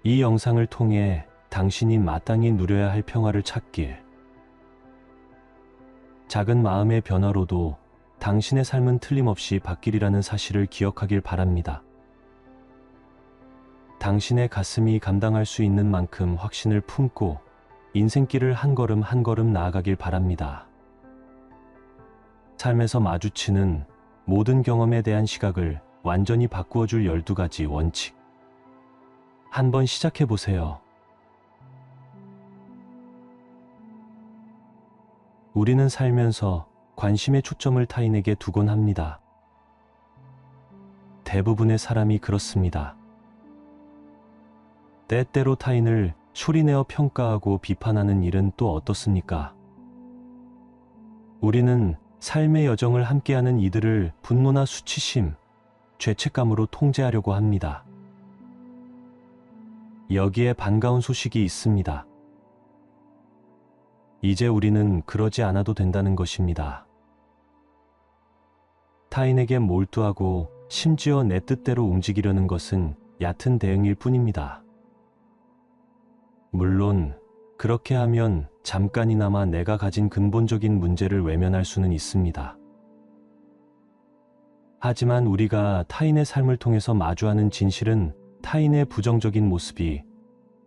이 영상을 통해 당신이 마땅히 누려야 할 평화를 찾길. 작은 마음의 변화로도 당신의 삶은 틀림없이 바뀌리라는 사실을 기억하길 바랍니다. 당신의 가슴이 감당할 수 있는 만큼 확신을 품고 인생길을 한 걸음 한 걸음 나아가길 바랍니다. 삶에서 마주치는 모든 경험에 대한 시각을 완전히 바꾸어줄 12가지 원칙. 한번 시작해보세요. 우리는 살면서 관심의 초점을 타인에게 두곤 합니다. 대부분의 사람이 그렇습니다. 때때로 타인을 소리내어 평가하고 비판하는 일은 또 어떻습니까? 우리는 삶의 여정을 함께하는 이들을 분노나 수치심, 죄책감으로 통제하려고 합니다. 여기에 반가운 소식이 있습니다. 이제 우리는 그러지 않아도 된다는 것입니다. 타인에게 몰두하고 심지어 내 뜻대로 움직이려는 것은 얕은 대응일 뿐입니다. 물론 그렇게 하면 잠깐이나마 내가 가진 근본적인 문제를 외면할 수는 있습니다. 하지만 우리가 타인의 삶을 통해서 마주하는 진실은 타인의 부정적인 모습이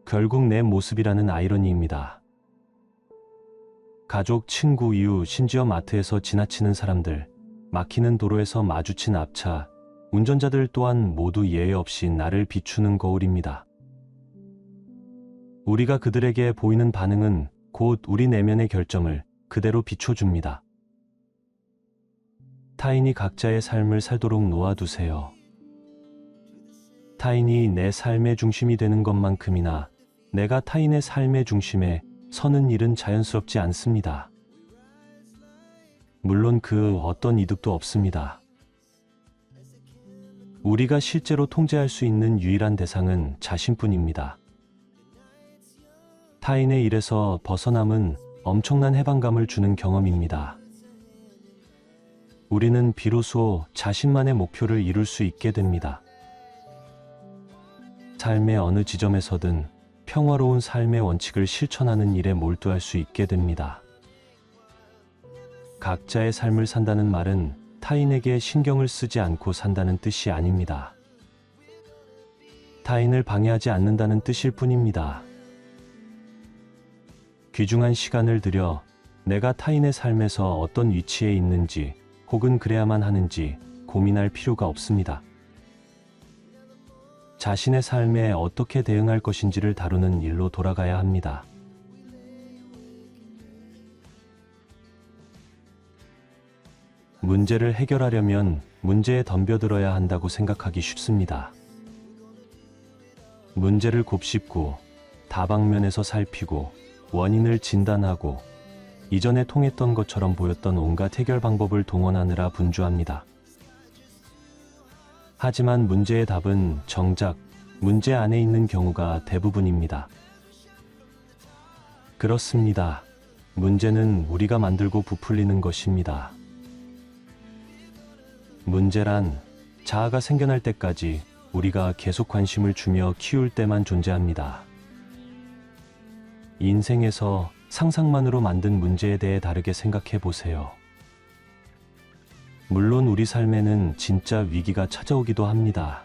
결국 내 모습이라는 아이러니입니다. 가족, 친구, 이웃, 심지어 마트에서 지나치는 사람들, 막히는 도로에서 마주친 앞차, 운전자들 또한 모두 예외 없이 나를 비추는 거울입니다. 우리가 그들에게 보이는 반응은 곧 우리 내면의 결점을 그대로 비춰줍니다. 타인이 각자의 삶을 살도록 놓아두세요. 타인이 내 삶의 중심이 되는 것만큼이나 내가 타인의 삶의 중심에 서는 일은 자연스럽지 않습니다. 물론 그 어떤 이득도 없습니다. 우리가 실제로 통제할 수 있는 유일한 대상은 자신뿐입니다. 타인의 일에서 벗어남은 엄청난 해방감을 주는 경험입니다. 우리는 비로소 자신만의 목표를 이룰 수 있게 됩니다. 삶의 어느 지점에서든 평화로운 삶의 원칙을 실천하는 일에 몰두할 수 있게 됩니다. 각자의 삶을 산다는 말은 타인에게 신경을 쓰지 않고 산다는 뜻이 아닙니다. 타인을 방해하지 않는다는 뜻일 뿐입니다. 귀중한 시간을 들여 내가 타인의 삶에서 어떤 위치에 있는지 혹은 그래야만 하는지 고민할 필요가 없습니다. 자신의 삶에 어떻게 대응할 것인지를 다루는 일로 돌아가야 합니다. 문제를 해결하려면 문제에 덤벼들어야 한다고 생각하기 쉽습니다. 문제를 곱씹고 다방면에서 살피고 원인을 진단하고 이전에 통했던 것처럼 보였던 온갖 해결 방법을 동원하느라 분주합니다. 하지만 문제의 답은 정작 문제 안에 있는 경우가 대부분입니다. 그렇습니다. 문제는 우리가 만들고 부풀리는 것입니다. 문제란 자아가 생겨날 때까지 우리가 계속 관심을 주며 키울 때만 존재합니다. 인생에서 상상만으로 만든 문제에 대해 다르게 생각해 보세요. 물론 우리 삶에는 진짜 위기가 찾아오기도 합니다.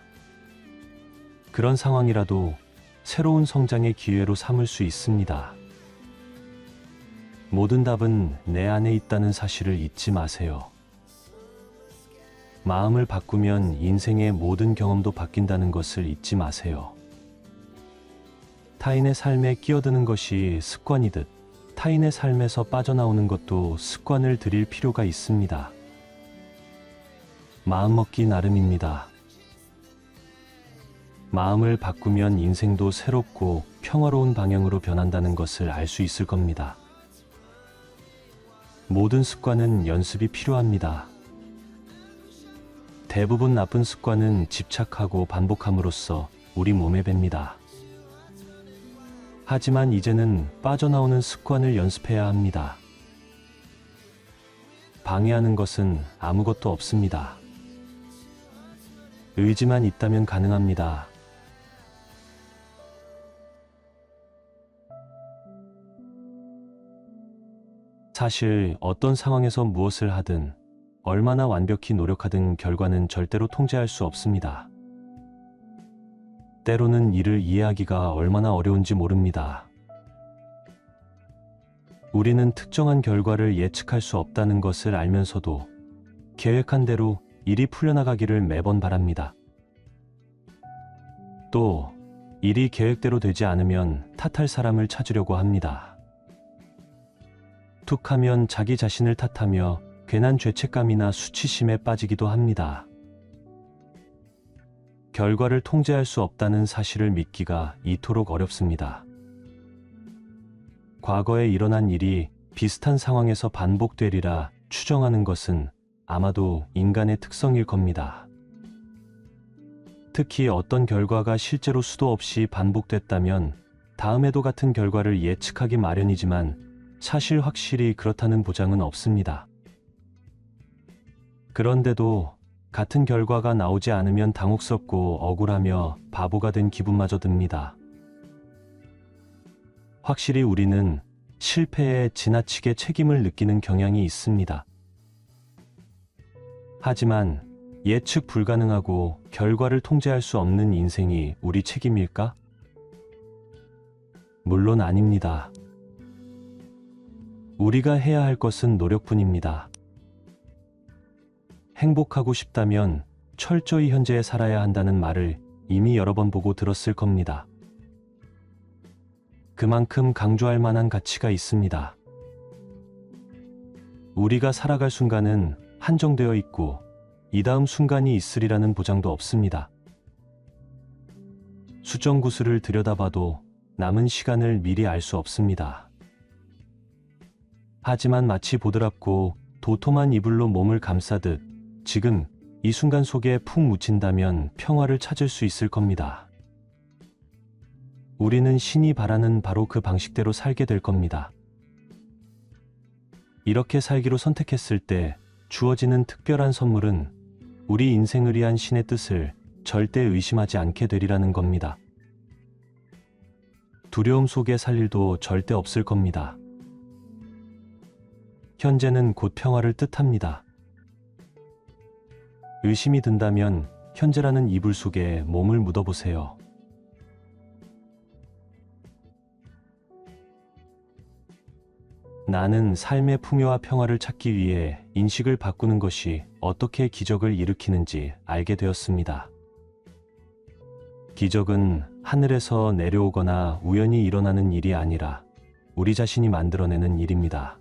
그런 상황이라도 새로운 성장의 기회로 삼을 수 있습니다. 모든 답은 내 안에 있다는 사실을 잊지 마세요. 마음을 바꾸면 인생의 모든 경험도 바뀐다는 것을 잊지 마세요. 타인의 삶에 끼어드는 것이 습관이듯 타인의 삶에서 빠져나오는 것도 습관을 들일 필요가 있습니다. 마음먹기 나름입니다. 마음을 바꾸면 인생도 새롭고 평화로운 방향으로 변한다는 것을 알 수 있을 겁니다. 모든 습관은 연습이 필요합니다. 대부분 나쁜 습관은 집착하고 반복함으로써 우리 몸에 뱄니다. 하지만 이제는 빠져나오는 습관을 연습해야 합니다. 방해하는 것은 아무것도 없습니다. 의지만 있다면 가능합니다. 사실 어떤 상황에서 무엇을 하든 얼마나 완벽히 노력하든 결과는 절대로 통제할 수 없습니다. 때로는 이를 이해하기가 얼마나 어려운지 모릅니다. 우리는 특정한 결과를 예측할 수 없다는 것을 알면서도 계획한 대로 일이 풀려나가기를 매번 바랍니다. 또 일이 계획대로 되지 않으면 탓할 사람을 찾으려고 합니다. 툭 하면 자기 자신을 탓하며 괜한 죄책감이나 수치심에 빠지기도 합니다. 결과를 통제할 수 없다는 사실을 믿기가 이토록 어렵습니다. 과거에 일어난 일이 비슷한 상황에서 반복되리라 추정하는 것은 아마도 인간의 특성일 겁니다. 특히 어떤 결과가 실제로 수도 없이 반복됐다면 다음에도 같은 결과를 예측하기 마련이지만 사실 확실히 그렇다는 보장은 없습니다. 그런데도 같은 결과가 나오지 않으면 당혹스럽고 억울하며 바보가 된 기분마저 듭니다. 확실히 우리는 실패에 지나치게 책임을 느끼는 경향이 있습니다. 하지만 예측 불가능하고 결과를 통제할 수 없는 인생이 우리 책임일까? 물론 아닙니다. 우리가 해야 할 것은 노력뿐입니다. 행복하고 싶다면 철저히 현재에 살아야 한다는 말을 이미 여러 번 보고 들었을 겁니다. 그만큼 강조할 만한 가치가 있습니다. 우리가 살아갈 순간은 한정되어 있고 이 다음 순간이 있으리라는 보장도 없습니다. 수정구슬을 들여다봐도 남은 시간을 미리 알 수 없습니다. 하지만 마치 보드랍고 도톰한 이불로 몸을 감싸듯 지금 이 순간 속에 푹 묻힌다면 평화를 찾을 수 있을 겁니다. 우리는 신이 바라는 바로 그 방식대로 살게 될 겁니다. 이렇게 살기로 선택했을 때 주어지는 특별한 선물은 우리 인생을 위한 신의 뜻을 절대 의심하지 않게 되리라는 겁니다. 두려움 속에 살 일도 절대 없을 겁니다. 현재는 곧 평화를 뜻합니다. 의심이 든다면 현재라는 이불 속에 몸을 묻어보세요. 나는 삶의 풍요와 평화를 찾기 위해 인식을 바꾸는 것이 어떻게 기적을 일으키는지 알게 되었습니다. 기적은 하늘에서 내려오거나 우연히 일어나는 일이 아니라 우리 자신이 만들어내는 일입니다.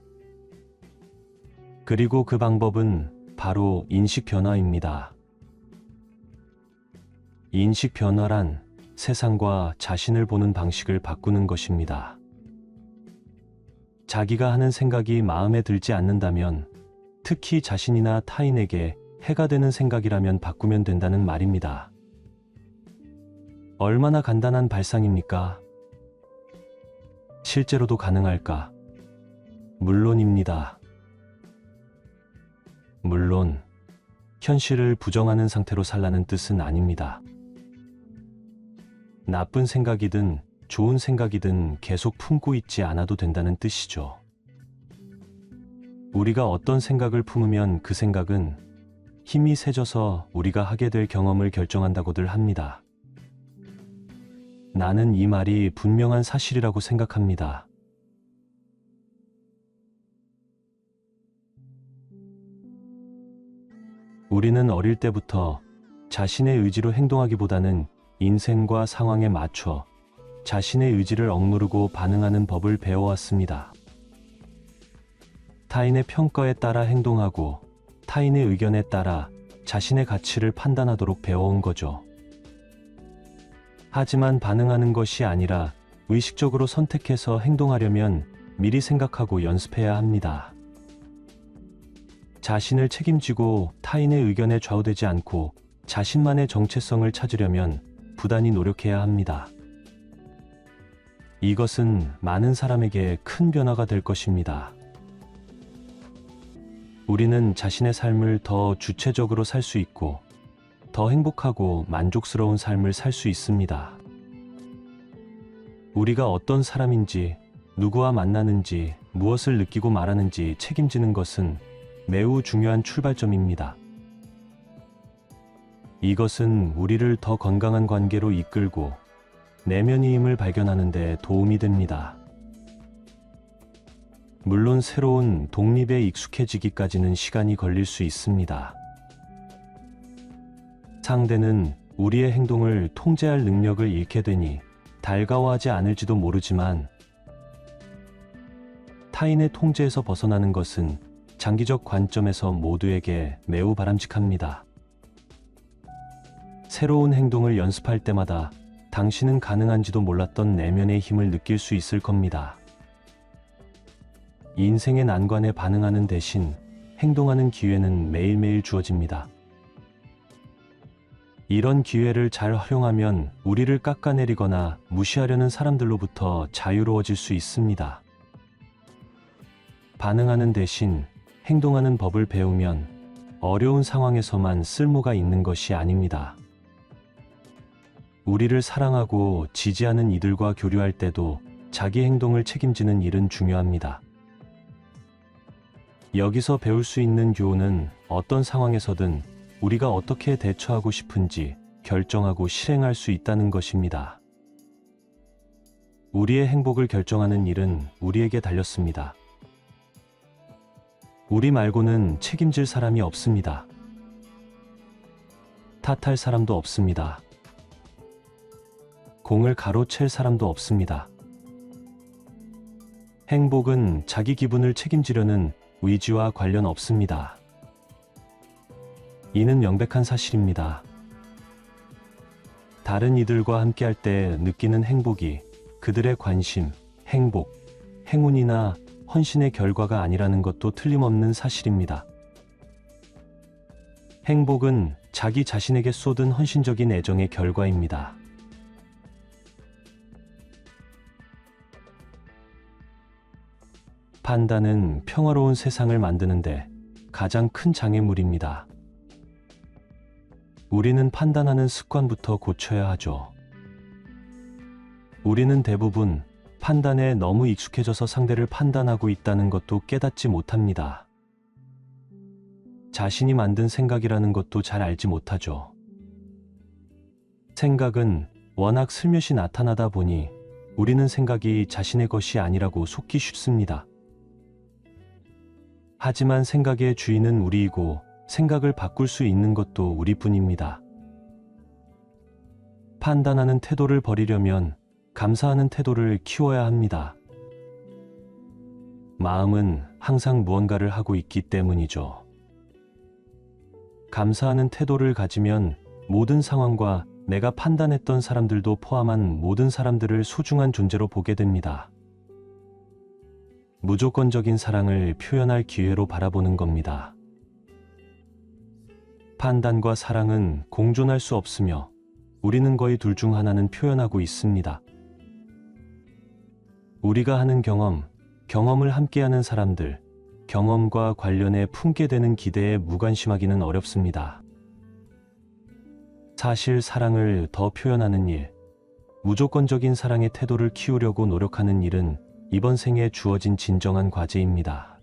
그리고 그 방법은 바로 인식 변화입니다. 인식 변화란 세상과 자신을 보는 방식을 바꾸는 것입니다. 자기가 하는 생각이 마음에 들지 않는다면, 특히 자신이나 타인에게 해가 되는 생각이라면 바꾸면 된다는 말입니다. 얼마나 간단한 발상입니까? 실제로도 가능할까? 물론입니다. 물론 현실을 부정하는 상태로 살라는 뜻은 아닙니다. 나쁜 생각이든 좋은 생각이든 계속 품고 있지 않아도 된다는 뜻이죠. 우리가 어떤 생각을 품으면 그 생각은 힘이 세져서 우리가 하게 될 경험을 결정한다고들 합니다. 나는 이 말이 분명한 사실이라고 생각합니다. 우리는 어릴 때부터 자신의 의지로 행동하기보다는 인생과 상황에 맞춰 자신의 의지를 억누르고 반응하는 법을 배워왔습니다. 타인의 평가에 따라 행동하고 타인의 의견에 따라 자신의 가치를 판단하도록 배워온 거죠. 하지만 반응하는 것이 아니라 의식적으로 선택해서 행동하려면 미리 생각하고 연습해야 합니다. 자신을 책임지고 타인의 의견에 좌우되지 않고 자신만의 정체성을 찾으려면 부단히 노력해야 합니다. 이것은 많은 사람에게 큰 변화가 될 것입니다. 우리는 자신의 삶을 더 주체적으로 살 수 있고 더 행복하고 만족스러운 삶을 살 수 있습니다. 우리가 어떤 사람인지, 누구와 만나는지, 무엇을 느끼고 말하는지 책임지는 것은 매우 중요한 출발점입니다. 이것은 우리를 더 건강한 관계로 이끌고 내면의 힘을 발견하는 데 도움이 됩니다. 물론 새로운 독립에 익숙해지기까지는 시간이 걸릴 수 있습니다. 상대는 우리의 행동을 통제할 능력을 잃게 되니 달가워하지 않을지도 모르지만 타인의 통제에서 벗어나는 것은 장기적 관점에서 모두에게 매우 바람직합니다. 새로운 행동을 연습할 때마다 당신은 가능한지도 몰랐던 내면의 힘을 느낄 수 있을 겁니다. 인생의 난관에 반응하는 대신 행동하는 기회는 매일매일 주어집니다. 이런 기회를 잘 활용하면 우리를 깎아내리거나 무시하려는 사람들로부터 자유로워질 수 있습니다. 반응하는 대신 행동하는 법을 배우면 어려운 상황에서만 쓸모가 있는 것이 아닙니다. 우리를 사랑하고 지지하는 이들과 교류할 때도 자기 행동을 책임지는 일은 중요합니다. 여기서 배울 수 있는 교훈은 어떤 상황에서든 우리가 어떻게 대처하고 싶은지 결정하고 실행할 수 있다는 것입니다. 우리의 행복을 결정하는 일은 우리에게 달렸습니다. 우리 말고는 책임질 사람이 없습니다. 탓할 사람도 없습니다. 공을 가로챌 사람도 없습니다. 행복은 자기 기분을 책임지려는 의지와 관련 없습니다. 이는 명백한 사실입니다. 다른 이들과 함께할 때 느끼는 행복이 그들의 관심, 행복, 행운이나 헌신의 결과가 아니라는 것도 틀림없는 사실입니다. 행복은 자기 자신에게 쏟은 헌신적인 애정의 결과입니다. 판단은 평화로운 세상을 만드는데 가장 큰 장애물입니다. 우리는 판단하는 습관부터 고쳐야 하죠. 우리는 대부분 판단에 너무 익숙해져서 상대를 판단하고 있다는 것도 깨닫지 못합니다. 자신이 만든 생각이라는 것도 잘 알지 못하죠. 생각은 워낙 슬며시 나타나다 보니 우리는 생각이 자신의 것이 아니라고 속기 쉽습니다. 하지만 생각의 주인은 우리이고 생각을 바꿀 수 있는 것도 우리뿐입니다. 판단하는 태도를 버리려면 감사하는 태도를 키워야 합니다. 마음은 항상 무언가를 하고 있기 때문이죠. 감사하는 태도를 가지면 모든 상황과 내가 판단했던 사람들도 포함한 모든 사람들을 소중한 존재로 보게 됩니다. 무조건적인 사랑을 표현할 기회로 바라보는 겁니다. 판단과 사랑은 공존할 수 없으며 우리는 거의 둘 중 하나는 표현하고 있습니다. 우리가 하는 경험을 함께하는 사람들, 경험과 관련해 품게 되는 기대에 무관심하기는 어렵습니다. 사실 사랑을 더 표현하는 일, 무조건적인 사랑의 태도를 키우려고 노력하는 일은 이번 생에 주어진 진정한 과제입니다.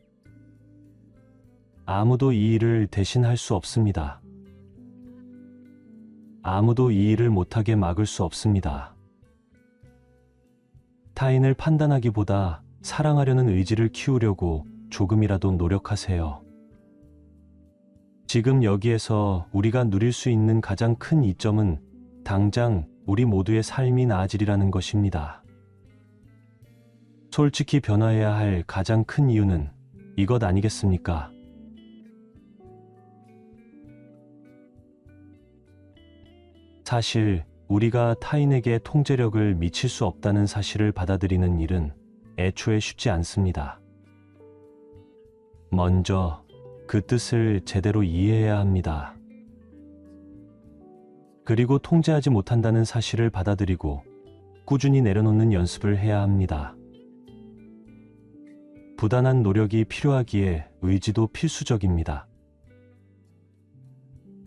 아무도 이 일을 대신할 수 없습니다. 아무도 이 일을 못하게 막을 수 없습니다. 타인을 판단하기보다 사랑하려는 의지를 키우려고 조금이라도 노력하세요. 지금 여기에서 우리가 누릴 수 있는 가장 큰 이점은 당장 우리 모두의 삶이 나아지리라는 것입니다. 솔직히 변화해야 할 가장 큰 이유는 이것 아니겠습니까? 사실 우리가 타인에게 통제력을 미칠 수 없다는 사실을 받아들이는 일은 애초에 쉽지 않습니다. 먼저 그 뜻을 제대로 이해해야 합니다. 그리고 통제하지 못한다는 사실을 받아들이고 꾸준히 내려놓는 연습을 해야 합니다. 부단한 노력이 필요하기에 의지도 필수적입니다.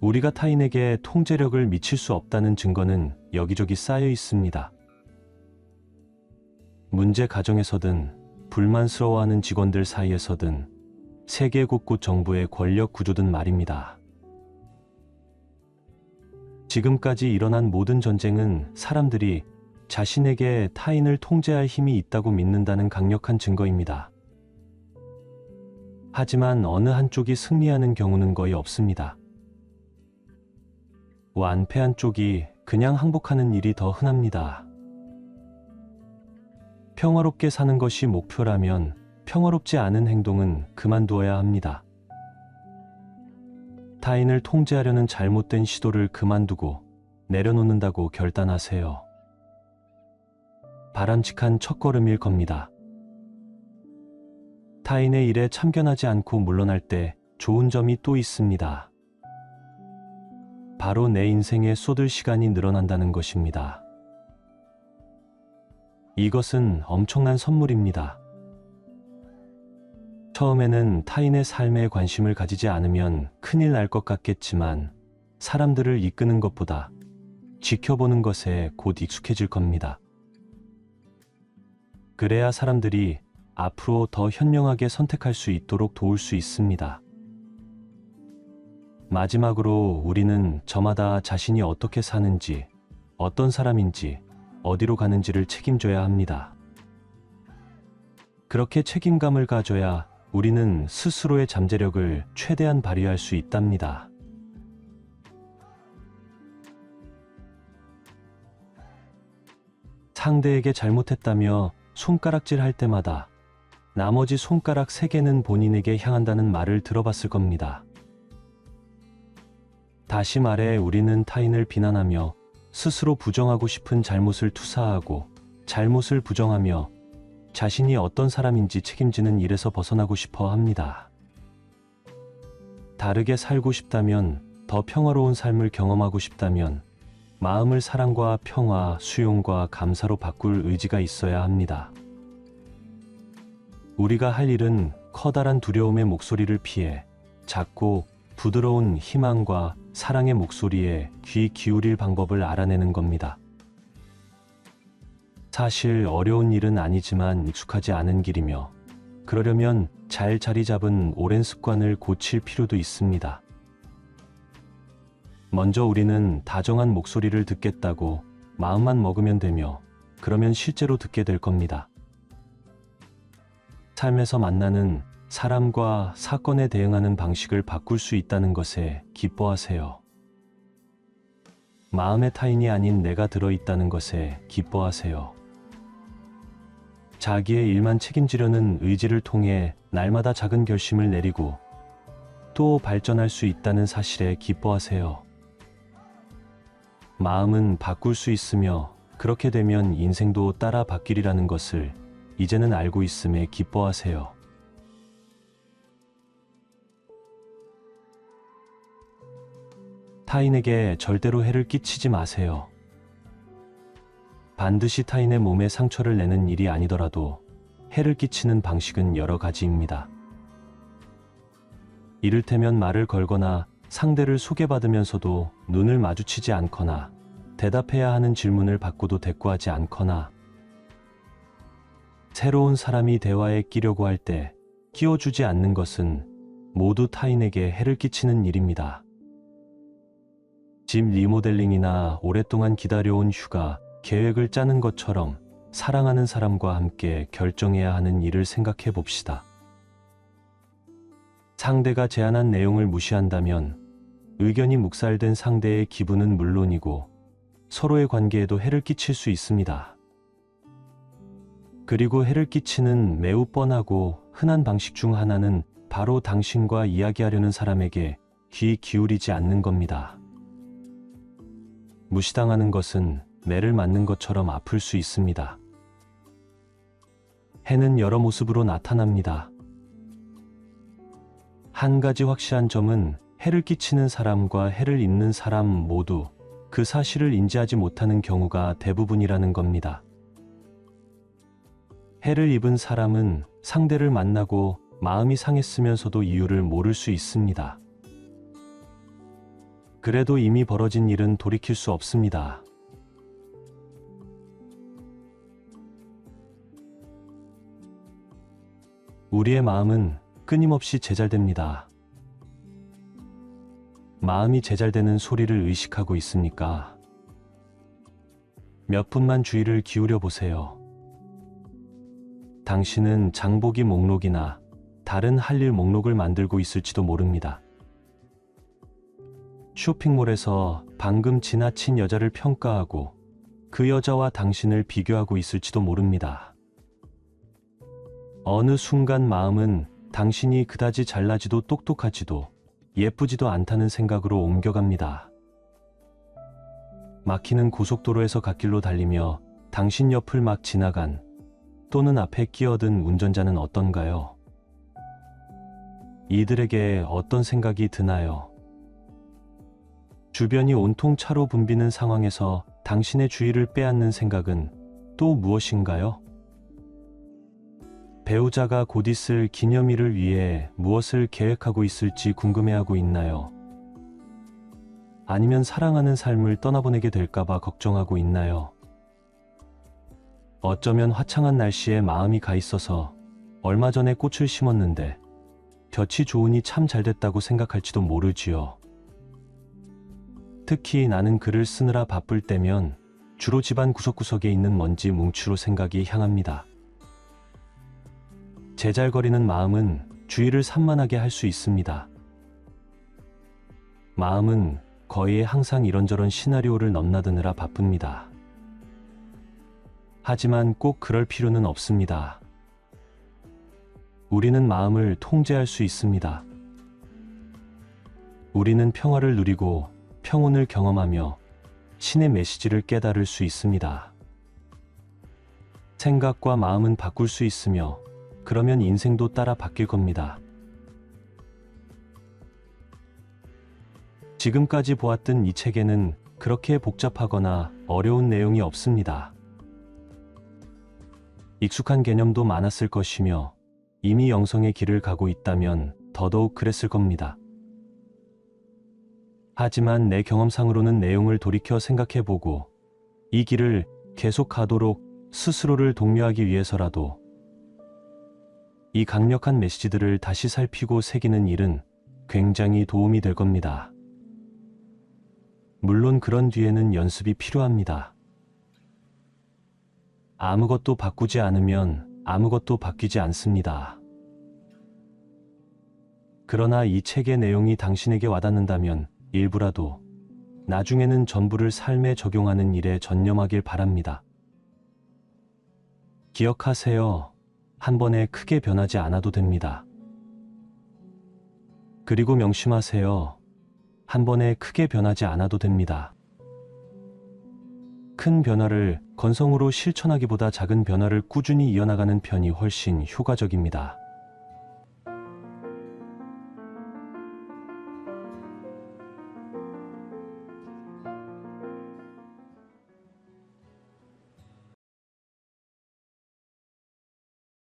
우리가 타인에게 통제력을 미칠 수 없다는 증거는 여기저기 쌓여 있습니다. 문제 가정에서든 불만스러워하는 직원들 사이에서든 세계 곳곳 정부의 권력 구조든 말입니다. 지금까지 일어난 모든 전쟁은 사람들이 자신에게 타인을 통제할 힘이 있다고 믿는다는 강력한 증거입니다. 하지만 어느 한쪽이 승리하는 경우는 거의 없습니다. 완패한 쪽이 그냥 항복하는 일이 더 흔합니다. 평화롭게 사는 것이 목표라면 평화롭지 않은 행동은 그만두어야 합니다. 타인을 통제하려는 잘못된 시도를 그만두고 내려놓는다고 결단하세요. 바람직한 첫걸음일 겁니다. 타인의 일에 참견하지 않고 물러날 때 좋은 점이 또 있습니다. 바로 내 인생에 쏟을 시간이 늘어난다는 것입니다. 이것은 엄청난 선물입니다. 처음에는 타인의 삶에 관심을 가지지 않으면 큰일 날 것 같겠지만 사람들을 이끄는 것보다 지켜보는 것에 곧 익숙해질 겁니다. 그래야 사람들이 앞으로 더 현명하게 선택할 수 있도록 도울 수 있습니다. 마지막으로 우리는 저마다 자신이 어떻게 사는지, 어떤 사람인지, 어디로 가는지를 책임져야 합니다. 그렇게 책임감을 가져야 우리는 스스로의 잠재력을 최대한 발휘할 수 있답니다. 상대에게 잘못했다며 손가락질 할 때마다 나머지 손가락 3개는 본인에게 향한다는 말을 들어봤을 겁니다. 다시 말해 우리는 타인을 비난하며 스스로 부정하고 싶은 잘못을 투사하고 잘못을 부정하며 자신이 어떤 사람인지 책임지는 일에서 벗어나고 싶어 합니다. 다르게 살고 싶다면, 더 평화로운 삶을 경험하고 싶다면 마음을 사랑과 평화, 수용과 감사로 바꿀 의지가 있어야 합니다. 우리가 할 일은 커다란 두려움의 목소리를 피해 작고 부드러운 희망과 사랑의 목소리에 귀 기울일 방법을 알아내는 겁니다. 사실 어려운 일은 아니지만 익숙하지 않은 길이며 그러려면 잘 자리 잡은 오랜 습관을 고칠 필요도 있습니다. 먼저 우리는 다정한 목소리를 듣겠다고 마음만 먹으면 되며 그러면 실제로 듣게 될 겁니다. 삶에서 만나는 사람과 사건에 대응하는 방식을 바꿀 수 있다는 것에 기뻐하세요. 마음의 타인이 아닌 내가 들어있다는 것에 기뻐하세요. 자기의 일만 책임지려는 의지를 통해 날마다 작은 결심을 내리고 또 발전할 수 있다는 사실에 기뻐하세요. 마음은 바꿀 수 있으며 그렇게 되면 인생도 따라 바뀌리라는 것을 이제는 알고 있음에 기뻐하세요. 타인에게 절대로 해를 끼치지 마세요. 반드시 타인의 몸에 상처를 내는 일이 아니더라도 해를 끼치는 방식은 여러 가지입니다. 이를테면 말을 걸거나 상대를 소개받으면서도 눈을 마주치지 않거나 대답해야 하는 질문을 받고도 대꾸하지 않거나 새로운 사람이 대화에 끼려고 할 때 끼워주지 않는 것은 모두 타인에게 해를 끼치는 일입니다. 집 리모델링이나 오랫동안 기다려온 휴가, 계획을 짜는 것처럼 사랑하는 사람과 함께 결정해야 하는 일을 생각해 봅시다. 상대가 제안한 내용을 무시한다면 의견이 묵살된 상대의 기분은 물론이고 서로의 관계에도 해를 끼칠 수 있습니다. 그리고 해를 끼치는 매우 뻔하고 흔한 방식 중 하나는 바로 당신과 이야기하려는 사람에게 귀 기울이지 않는 겁니다. 무시당하는 것은 매를 맞는 것처럼 아플 수 있습니다. 해는 여러 모습으로 나타납니다. 한 가지 확실한 점은 해를 끼치는 사람과 해를 입는 사람 모두 그 사실을 인지하지 못하는 경우가 대부분이라는 겁니다. 해를 입은 사람은 상대를 만나고 마음이 상했으면서도 이유를 모를 수 있습니다. 그래도 이미 벌어진 일은 돌이킬 수 없습니다. 우리의 마음은 끊임없이 제잘됩니다. 마음이 제잘되는 소리를 의식하고 있습니까? 몇 분만 주의를 기울여 보세요. 당신은 장보기 목록이나 다른 할 일 목록을 만들고 있을지도 모릅니다. 쇼핑몰에서 방금 지나친 여자를 평가하고 그 여자와 당신을 비교하고 있을지도 모릅니다. 어느 순간 마음은 당신이 그다지 잘나지도 똑똑하지도 예쁘지도 않다는 생각으로 옮겨갑니다. 막히는 고속도로에서 갓길로 달리며 당신 옆을 막 지나간 또는 앞에 끼어든 운전자는 어떤가요? 이들에게 어떤 생각이 드나요? 주변이 온통 차로 붐비는 상황에서 당신의 주의를 빼앗는 생각은 또 무엇인가요? 배우자가 곧 있을 기념일을 위해 무엇을 계획하고 있을지 궁금해하고 있나요? 아니면 사랑하는 삶을 떠나보내게 될까봐 걱정하고 있나요? 어쩌면 화창한 날씨에 마음이 가 있어서 얼마 전에 꽃을 심었는데 볕이 좋으니 참 잘됐다고 생각할지도 모르지요. 특히 나는 글을 쓰느라 바쁠 때면 주로 집안 구석구석에 있는 먼지 뭉치로 생각이 향합니다. 제잘거리는 마음은 주의를 산만하게 할 수 있습니다. 마음은 거의 항상 이런저런 시나리오를 넘나드느라 바쁩니다. 하지만 꼭 그럴 필요는 없습니다. 우리는 마음을 통제할 수 있습니다. 우리는 평화를 누리고 평온을 경험하며 신의 메시지를 깨달을 수 있습니다. 생각과 마음은 바꿀 수 있으며 그러면 인생도 따라 바뀔 겁니다. 지금까지 보았던 이 책에는 그렇게 복잡하거나 어려운 내용이 없습니다. 익숙한 개념도 많았을 것이며 이미 영성의 길을 가고 있다면 더더욱 그랬을 겁니다. 하지만 내 경험상으로는 내용을 돌이켜 생각해보고 이 길을 계속 가도록 스스로를 독려하기 위해서라도 이 강력한 메시지들을 다시 살피고 새기는 일은 굉장히 도움이 될 겁니다. 물론 그런 뒤에는 연습이 필요합니다. 아무것도 바꾸지 않으면 아무것도 바뀌지 않습니다. 그러나 이 책의 내용이 당신에게 와닿는다면 일부라도 나중에는 전부를 삶에 적용하는 일에 전념하길 바랍니다. 기억하세요. 한 번에 크게 변하지 않아도 됩니다. 그리고 명심하세요. 한 번에 크게 변하지 않아도 됩니다. 큰 변화를 건성으로 실천하기보다 작은 변화를 꾸준히 이어나가는 편이 훨씬 효과적입니다.